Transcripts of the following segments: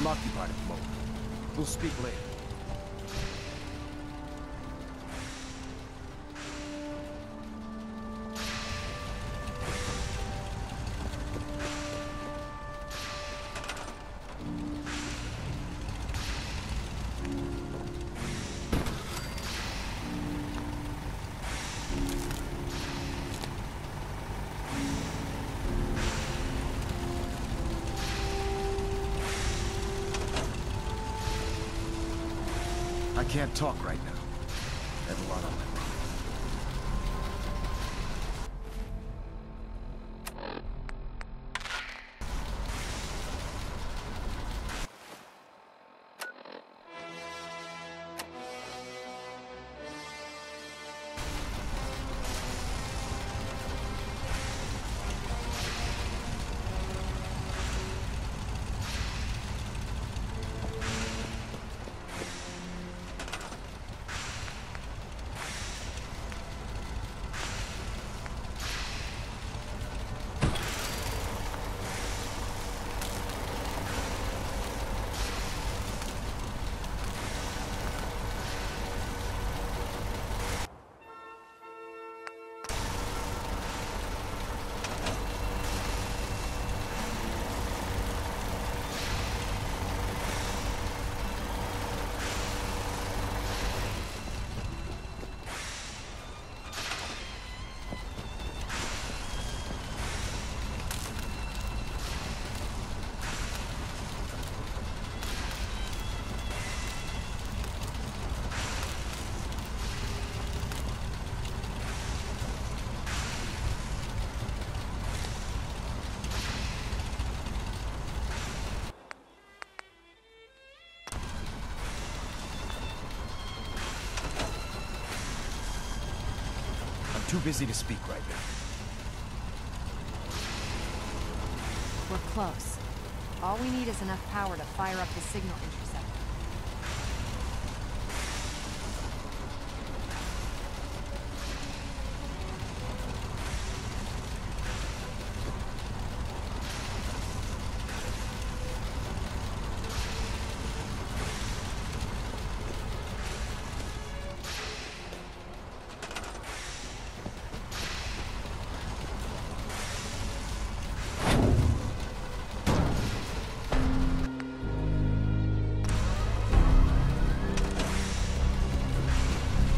I'm occupied at the moment. We'll speak later. I can't talk right now. I have a lot on my mind. Too busy to speak right now. We're close. All we need is enough power to fire up the signal interceptor.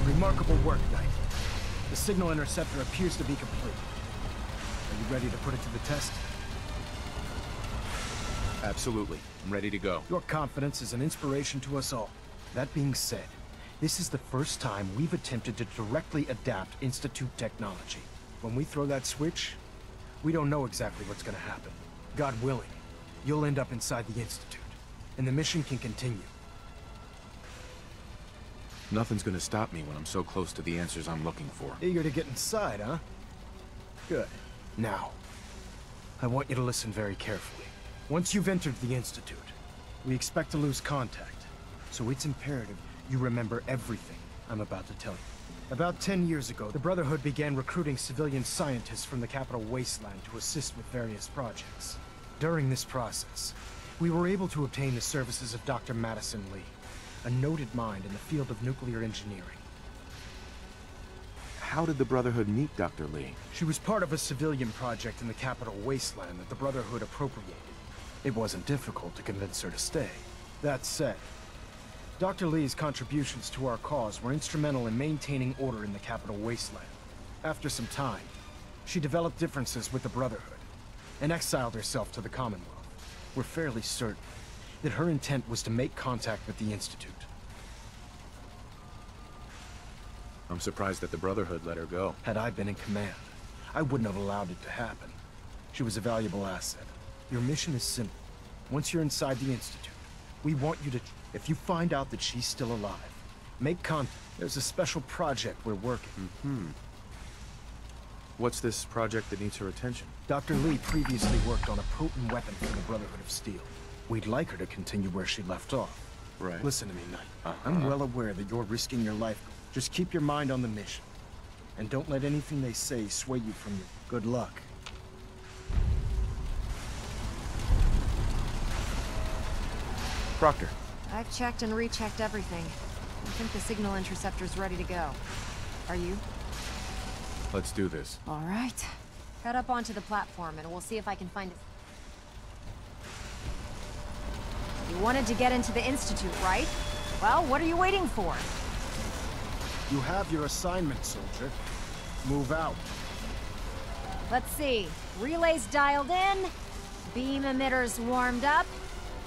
Remarkable work, Knight. The signal interceptor appears to be complete. Are you ready to put it to the test? Absolutely. I'm ready to go. Your confidence is an inspiration to us all. That being said, this is the first time we've attempted to directly adapt Institute technology. When we throw that switch, we don't know exactly what's gonna happen. God willing, you'll end up inside the Institute, and the mission can continue. Nothing's gonna stop me when I'm so close to the answers I'm looking for. Eager to get inside, huh? Good. Now, I want you to listen very carefully. Once you've entered the Institute, we expect to lose contact, so it's imperative you remember everything I'm about to tell you. About 10 years ago, the Brotherhood began recruiting civilian scientists from the capital wasteland to assist with various projects. During this process, we were able to obtain the services of Dr. Madison Lee, a noted mind in the field of nuclear engineering. How did the Brotherhood meet Dr. Lee? She was part of a civilian project in the capital wasteland that the Brotherhood appropriated. It wasn't difficult to convince her to stay. That said, Dr. Lee's contributions to our cause were instrumental in maintaining order in the capital wasteland. After some time, she developed differences with the Brotherhood and exiled herself to the Commonwealth. We're fairly certain that her intent was to make contact with the Institute. I'm surprised that the Brotherhood let her go. Had I been in command, I wouldn't have allowed it to happen. She was a valuable asset. Your mission is simple. Once you're inside the Institute, we want you to... If you find out that she's still alive, make contact. There's a special project we're working. What's this project that needs her attention? Dr. Lee previously worked on a potent weapon for the Brotherhood of Steel. We'd like her to continue where she left off. Right. Listen to me, Knight. I'm well aware that you're risking your life. Just keep your mind on the mission. And don't let anything they say sway you from your... Good luck. Proctor. I've checked and rechecked everything. I think the signal interceptor's ready to go. Are you? Let's do this. All right. Head up onto the platform and we'll see if I can find it. You wanted to get into the Institute, right? Well, what are you waiting for? You have your assignment, soldier. Move out. Let's see. Relays dialed in. Beam emitters warmed up.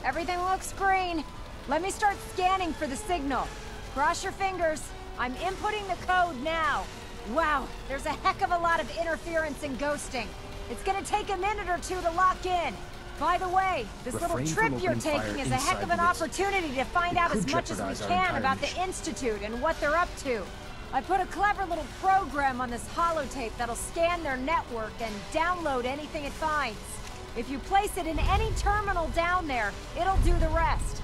Everything looks green. Let me start scanning for the signal. Cross your fingers. I'm inputting the code now. Wow, there's a heck of a lot of interference and ghosting. It's gonna take a minute or two to lock in. By the way, this little trip you're taking is a heck of an opportunity to find out as much as we can about the Institute and what they're up to. I put a clever little program on this holotape that'll scan their network and download anything it finds. If you place it in any terminal down there, it'll do the rest.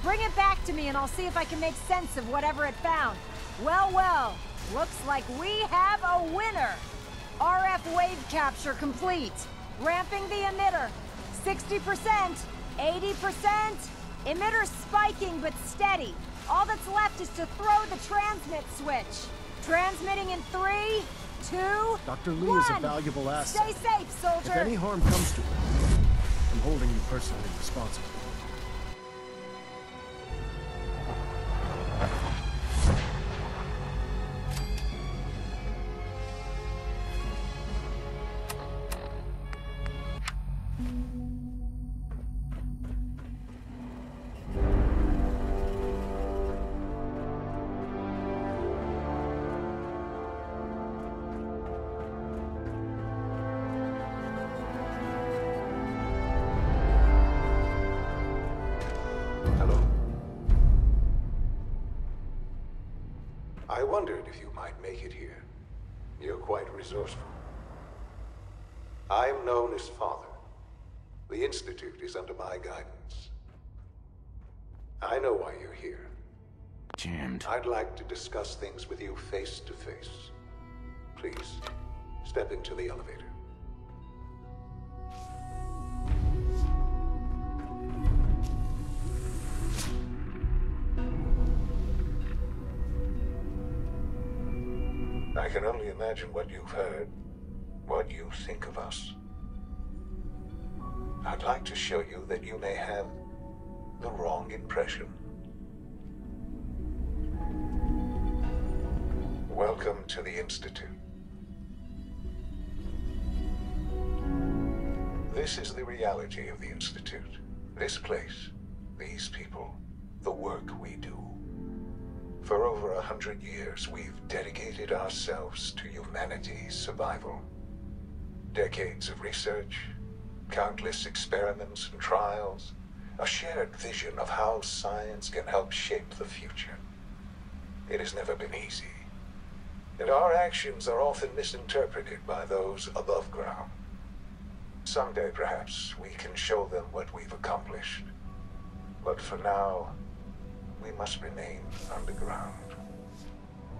Bring it back to me and I'll see if I can make sense of whatever it found. Well, well, looks like we have a winner. RF wave capture complete. Ramping the emitter. 60%, 80%. Emitter spiking but steady. All that's left is to throw the transmit switch. Transmitting in 3, 2, Dr. Lee 1. is a valuable asset. Stay safe, soldier. If any harm comes to it, I'm holding you personally responsible. I wondered if you might make it here. You're quite resourceful. I'm known as Father. The Institute is under my guidance. I know why you're here. Jammed. I'd like to discuss things with you face to face. Please, step into the elevator. I can only imagine what you've heard, what you think of us. I'd like to show you that you may have the wrong impression. Welcome to the Institute. This is the reality of the Institute. This place, these people, the work we do. For over 100 years, we've dedicated ourselves to humanity's survival. Decades of research, countless experiments and trials, a shared vision of how science can help shape the future. It has never been easy, and our actions are often misinterpreted by those above ground. Someday, perhaps, we can show them what we've accomplished. But for now, we must remain underground.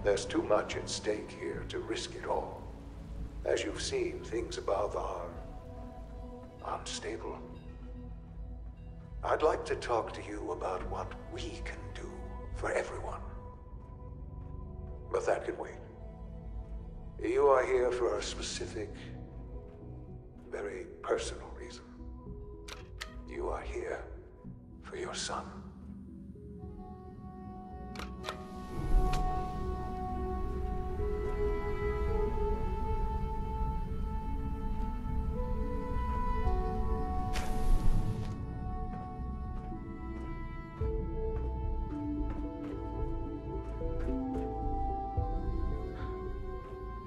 There's too much at stake here to risk it all. As you've seen, things above are unstable. I'd like to talk to you about what we can do for everyone. But that can wait. You are here for a specific, very personal reason. You are here for your son.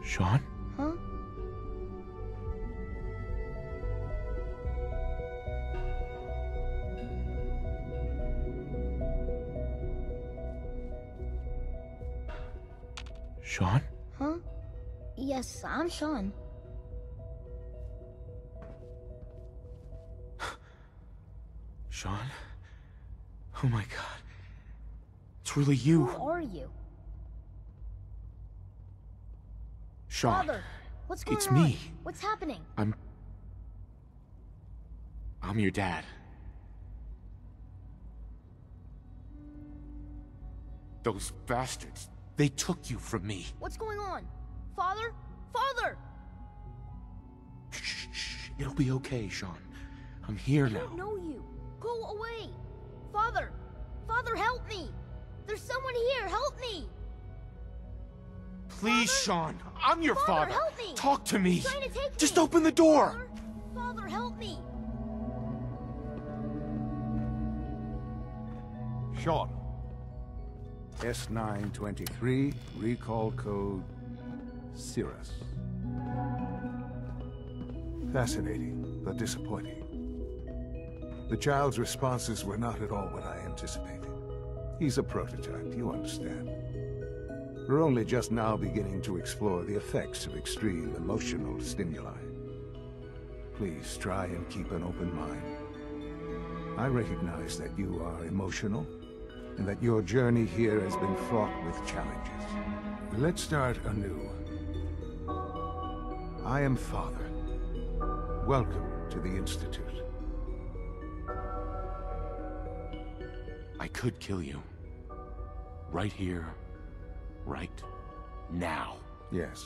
Shaun? Huh? Shaun? Huh? Yes, I'm Shaun. Shaun? Oh my god. It's really you. Who are you? Shaun. Father, what's going It's on? me. What's happening? I'm your dad. Those bastards, they took you from me. What's going on? Father? Father! Shh. It'll be okay, Shaun. I'm here I now. don't know you. Go away. Father! Father, help me! There's someone here, help me! Please, Father? Shaun. I'm your Father, father. help me! Talk to me. He's trying to take Just me. open the door. Father? Father, help me! Shaun. S923, recall code Cirrus. Fascinating, but disappointing. The child's responses were not at all what I anticipated. He's a prototype, you understand. We're only just now beginning to explore the effects of extreme emotional stimuli. Please try and keep an open mind. I recognize that you are emotional, and that your journey here has been fraught with challenges. Let's start anew. I am Father. Welcome to the Institute. I could kill you. Right here. Right now. Yes.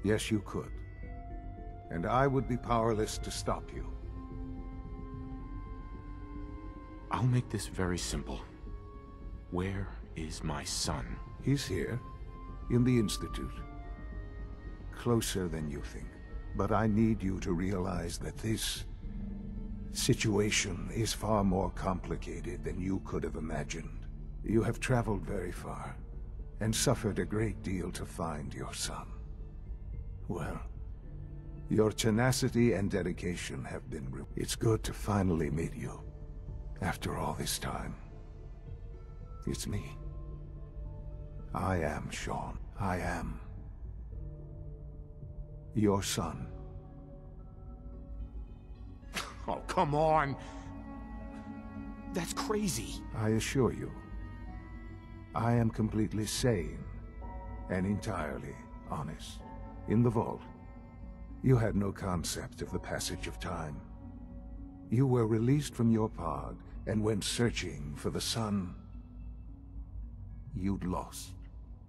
Yes, you could. And I would be powerless to stop you. I'll make this very simple. Where is my son? He's here, in the Institute. Closer than you think. But I need you to realize that this situation is far more complicated than you could have imagined. You have traveled very far, and suffered a great deal to find your son. Well, your tenacity and dedication have been It's good to finally meet you, after all this time. It's me. I am Shaun. I am your son. Oh, come on! That's crazy. I assure you, I am completely sane and entirely honest. In the vault, you had no concept of the passage of time. You were released from your pod and went searching for the son you'd lost.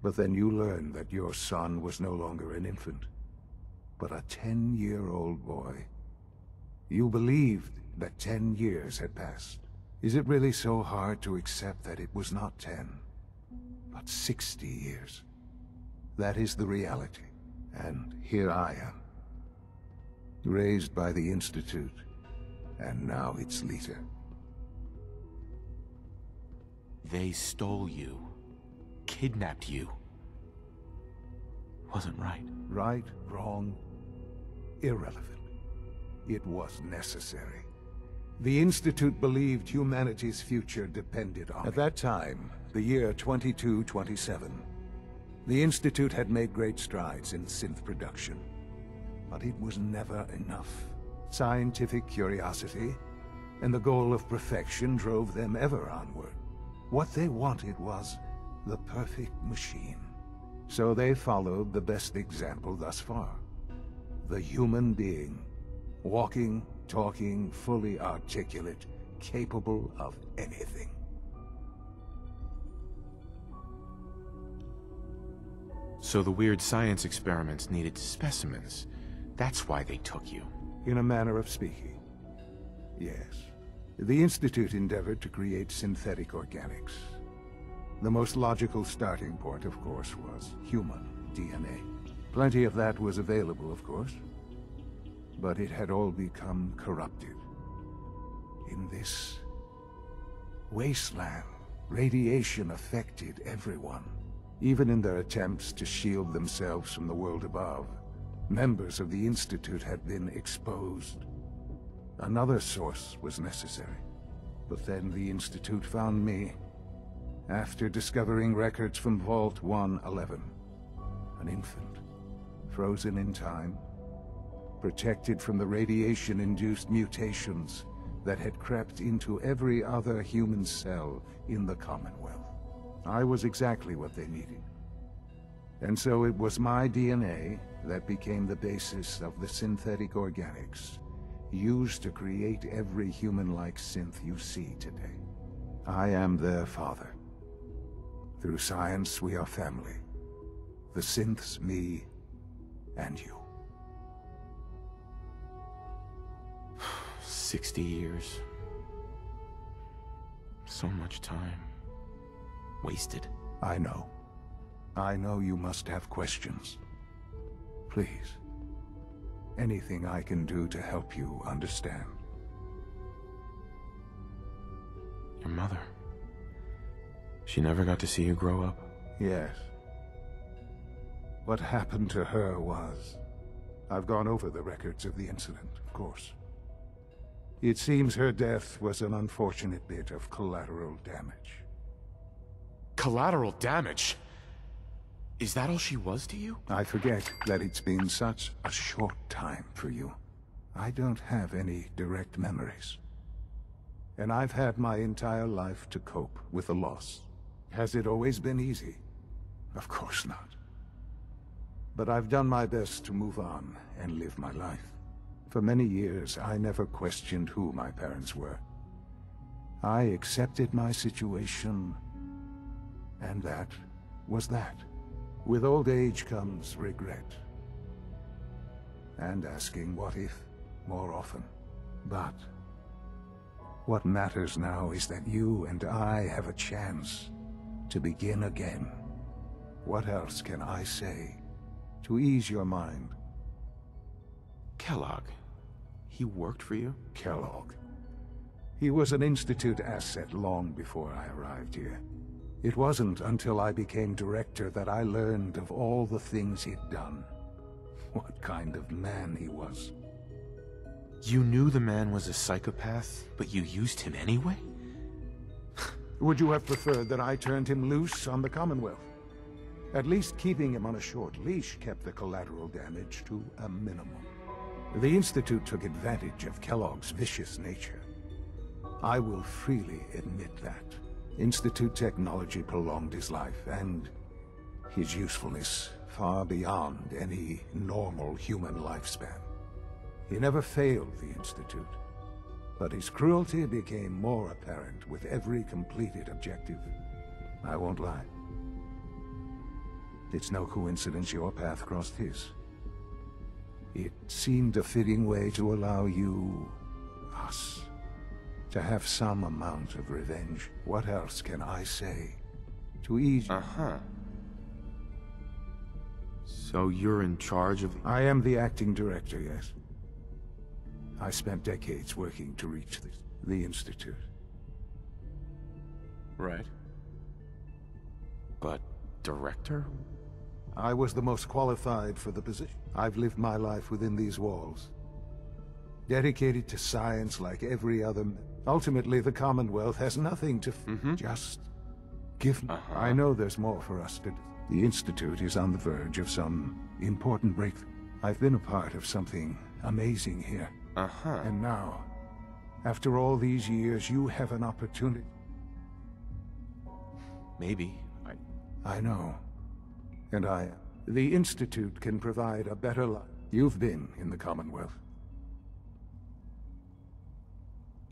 But then you learned that your son was no longer an infant, but a 10-year-old boy. You believed that 10 years had passed. Is it really so hard to accept that it was not 10, but 60 years? That is the reality. And here I am, raised by the Institute, and now its leader. They stole you. Kidnapped you. Wasn't right. Right, wrong, irrelevant. It was necessary. The Institute believed humanity's future depended on it. At that time, the year 2227, the Institute had made great strides in synth production. But it was never enough. Scientific curiosity and the goal of perfection drove them ever onward. What they wanted was the perfect machine. So they followed the best example thus far. The human being. Walking, talking, fully articulate, capable of anything. So the weird science experiments needed specimens. That's why they took you. In a manner of speaking, yes. The Institute endeavored to create synthetic organics. The most logical starting point, of course, was human DNA. Plenty of that was available, of course. But it had all become corrupted. In this wasteland, radiation affected everyone. Even in their attempts to shield themselves from the world above, members of the Institute had been exposed. Another source was necessary. But then the Institute found me, after discovering records from Vault 111. An infant, frozen in time, protected from the radiation-induced mutations that had crept into every other human cell in the Commonwealth. I was exactly what they needed. And so it was my DNA that became the basis of the synthetic organics used to create every human-like synth you see today. I am their father. Through science, we are family. The synths, me, and you. 60 years. So much time. Wasted. I know. I know you must have questions. Please. Anything I can do to help you understand. Your mother. She never got to see you grow up? Yes. What happened to her was... I've gone over the records of the incident, of course. It seems her death was an unfortunate bit of collateral damage. Collateral damage? Is that all she was to you? I forget that it's been such a short time for you. I don't have any direct memories. And I've had my entire life to cope with the loss. Has it always been easy? Of course not. But I've done my best to move on and live my life. For many years, I never questioned who my parents were. I accepted my situation, and that was that. With old age comes regret. And asking what if more often. But what matters now is that you and I have a chance to begin again. What else can I say to ease your mind? Kellogg. He worked for you? Kellogg. He was an Institute asset long before I arrived here. It wasn't until I became director that I learned of all the things he'd done. What kind of man he was. You knew the man was a psychopath, but you used him anyway? Would you have preferred that I turned him loose on the Commonwealth? At least keeping him on a short leash kept the collateral damage to a minimum. The Institute took advantage of Kellogg's vicious nature. I will freely admit that. Institute technology prolonged his life, and his usefulness far beyond any normal human lifespan. He never failed the Institute, but his cruelty became more apparent with every completed objective. I won't lie. It's no coincidence your path crossed his. It seemed a fitting way to allow you, us, to have some amount of revenge. What else can I say to ease you? Uh-huh. So you're in charge of... I am the acting director, yes. I spent decades working to reach the Institute. Right. But director? I was the most qualified for the position. I've lived my life within these walls. Dedicated to science like every other... Ultimately, the Commonwealth has nothing to... Just give me... I know there's more for us to do. The Institute is on the verge of some important breakthrough. I've been a part of something amazing here. And now, after all these years, you have an opportunity. Maybe. I know. And the Institute can provide a better life. You've been in the Commonwealth.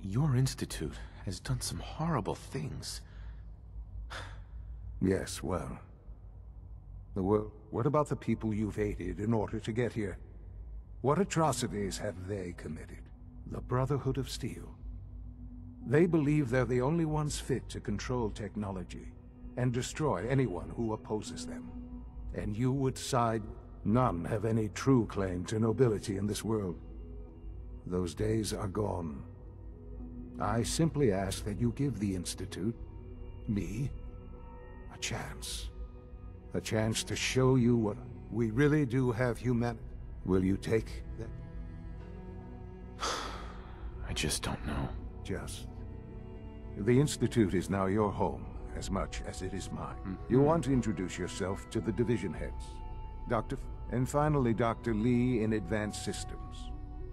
Your institute has done some horrible things. Yes, well... The world... What about the people you've aided in order to get here? What atrocities have they committed? The Brotherhood of Steel. They believe they're the only ones fit to control technology and destroy anyone who opposes them. And you would side... None have any true claim to nobility in this world. Those days are gone. I simply ask that you give the Institute, me, a chance. A chance to show you what we really do have humanity. Will you take that? I just don't know. Just. The Institute is now your home, as much as it is mine. You want to introduce yourself to the division heads. And finally, Dr. Lee in Advanced Systems.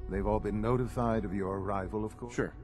They've all been notified of your arrival, of course? Sure.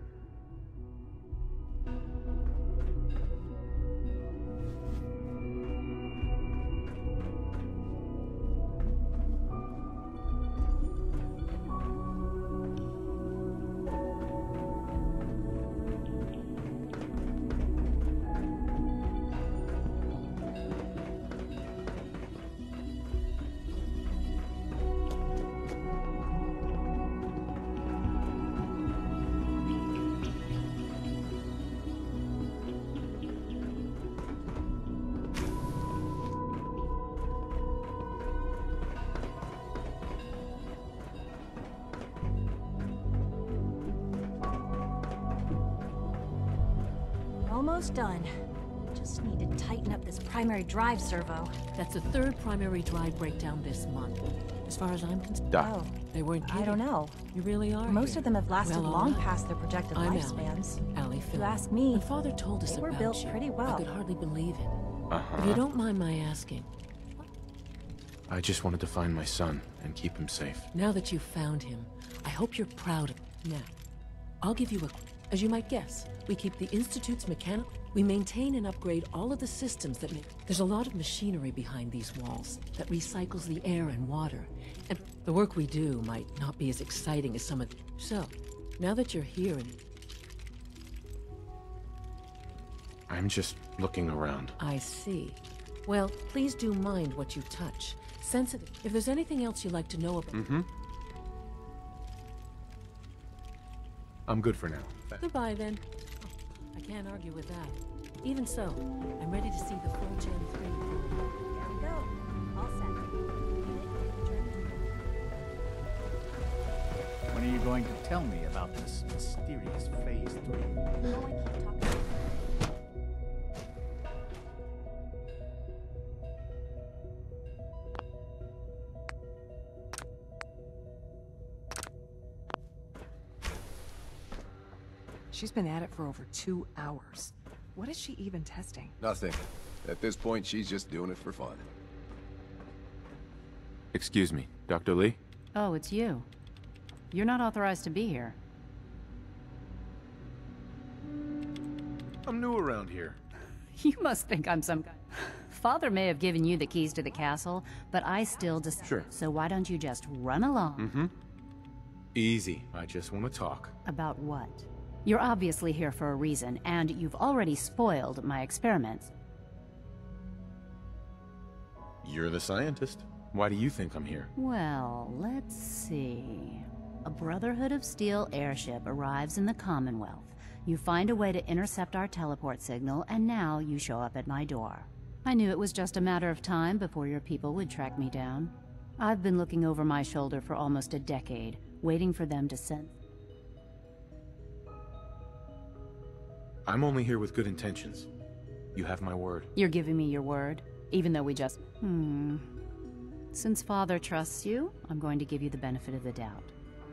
Almost done. Just need to tighten up this primary drive servo. That's the third primary drive breakdown this month. As far as I'm concerned, Oh, they weren't kidding. I don't know. You really are. Most here. of them have lasted Well, long all right. past their projected I'm lifespans. Allie If Phil. you ask me, When Father told us they were about built you, pretty I well. could hardly believe it. Uh-huh. If you don't mind my asking, I just wanted to find my son and keep him safe. now that you've found him, I hope you're proud of him. Now, I'll give you a... As you might guess, we keep the Institute's mechanical... We maintain and upgrade all of the systems that make... There's a lot of machinery behind these walls that recycles the air and water. And the work we do might not be as exciting as some of... So, now that you're here and... I'm just looking around. I see. Well, please do mind what you touch. Sensitive. If there's anything else you'd like to know about... Mm-hmm. I'm good for now. Goodbye, then. I can't argue with that. Even so, I'm ready to see the full Gen 3. There we go. All set. When are you going to tell me about this mysterious Phase 3? No, I keep talking. She's been at it for over 2 hours. What is she even testing? Nothing. At this point, she's just doing it for fun. Excuse me, Dr. Lee? Oh, it's you. You're not authorized to be here. I'm new around here. You must think I'm some guy. Father may have given you the keys to the castle, but I still just... Sure. So why don't you just run along? Mm-hmm. Easy. I just want to talk. About what? You're obviously here for a reason, and you've already spoiled my experiments. You're the scientist. Why do you think I'm here? Well, let's see. A Brotherhood of Steel airship arrives in the Commonwealth. You find a way to intercept our teleport signal, and now you show up at my door. I knew it was just a matter of time before your people would track me down. I've been looking over my shoulder for almost a decade, waiting for them to send... I'm only here with good intentions. You have my word. You're giving me your word, even though we just... Since Father trusts you, I'm going to give you the benefit of the doubt.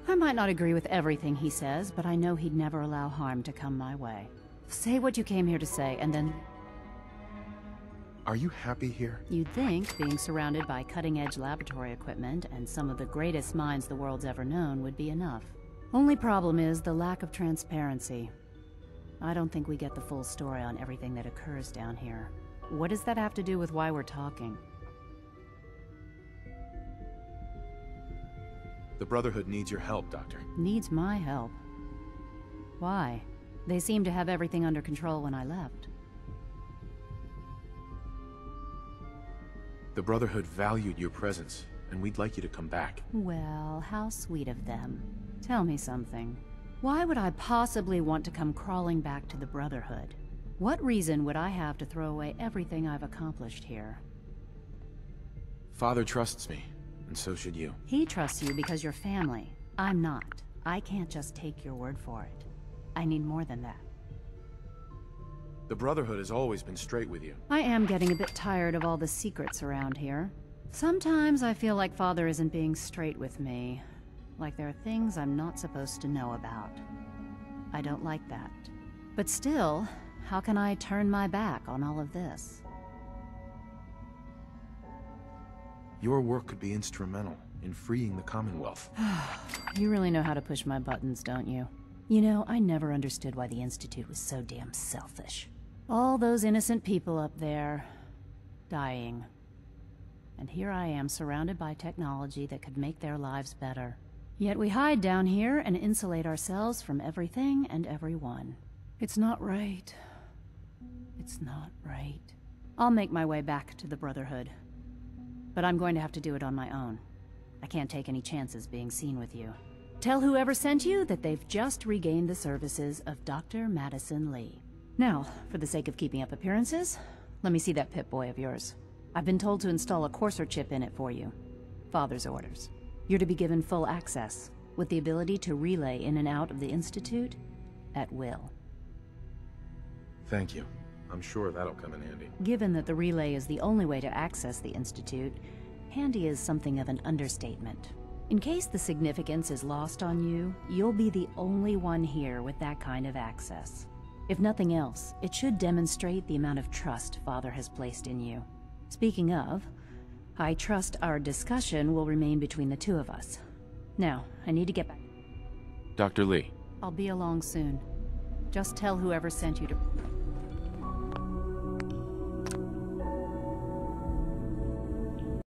I might not agree with everything he says, but I know he'd never allow harm to come my way. Say what you came here to say, and then... Are you happy here? You'd think being surrounded by cutting-edge laboratory equipment and some of the greatest minds the world's ever known would be enough. Only problem is the lack of transparency. I don't think we get the full story on everything that occurs down here. What does that have to do with why we're talking? The Brotherhood needs your help, Doctor. Needs my help. Why? They seemed to have everything under control when I left. The Brotherhood valued your presence, and we'd like you to come back. Well, how sweet of them. Tell me something. Why would I possibly want to come crawling back to the Brotherhood? What reason would I have to throw away everything I've accomplished here? Father trusts me, and so should you. He trusts you because you're family. I'm not. I can't just take your word for it. I need more than that. The Brotherhood has always been straight with you. I am getting a bit tired of all the secrets around here. Sometimes I feel like Father isn't being straight with me. Like there are things I'm not supposed to know about. I don't like that. But still, how can I turn my back on all of this? Your work could be instrumental in freeing the Commonwealth. You really know how to push my buttons, don't you? You know, I never understood why the Institute was so damn selfish. All those innocent people up there, dying. And here I am surrounded by technology that could make their lives better. Yet we hide down here and insulate ourselves from everything and everyone. It's not right. It's not right. I'll make my way back to the Brotherhood. But I'm going to have to do it on my own. I can't take any chances being seen with you. Tell whoever sent you that they've just regained the services of Dr. Madison Lee. Now, for the sake of keeping up appearances, let me see that Pip-Boy of yours. I've been told to install a courser chip in it for you. Father's orders. You're to be given full access, with the ability to relay in and out of the Institute at will. Thank you. I'm sure that'll come in handy. Given that the relay is the only way to access the Institute, handy is something of an understatement. In case the significance is lost on you, you'll be the only one here with that kind of access. If nothing else, it should demonstrate the amount of trust Father has placed in you. Speaking of, I trust our discussion will remain between the two of us. Now, I need to get back. Dr. Lee. I'll be along soon. Just tell whoever sent you to...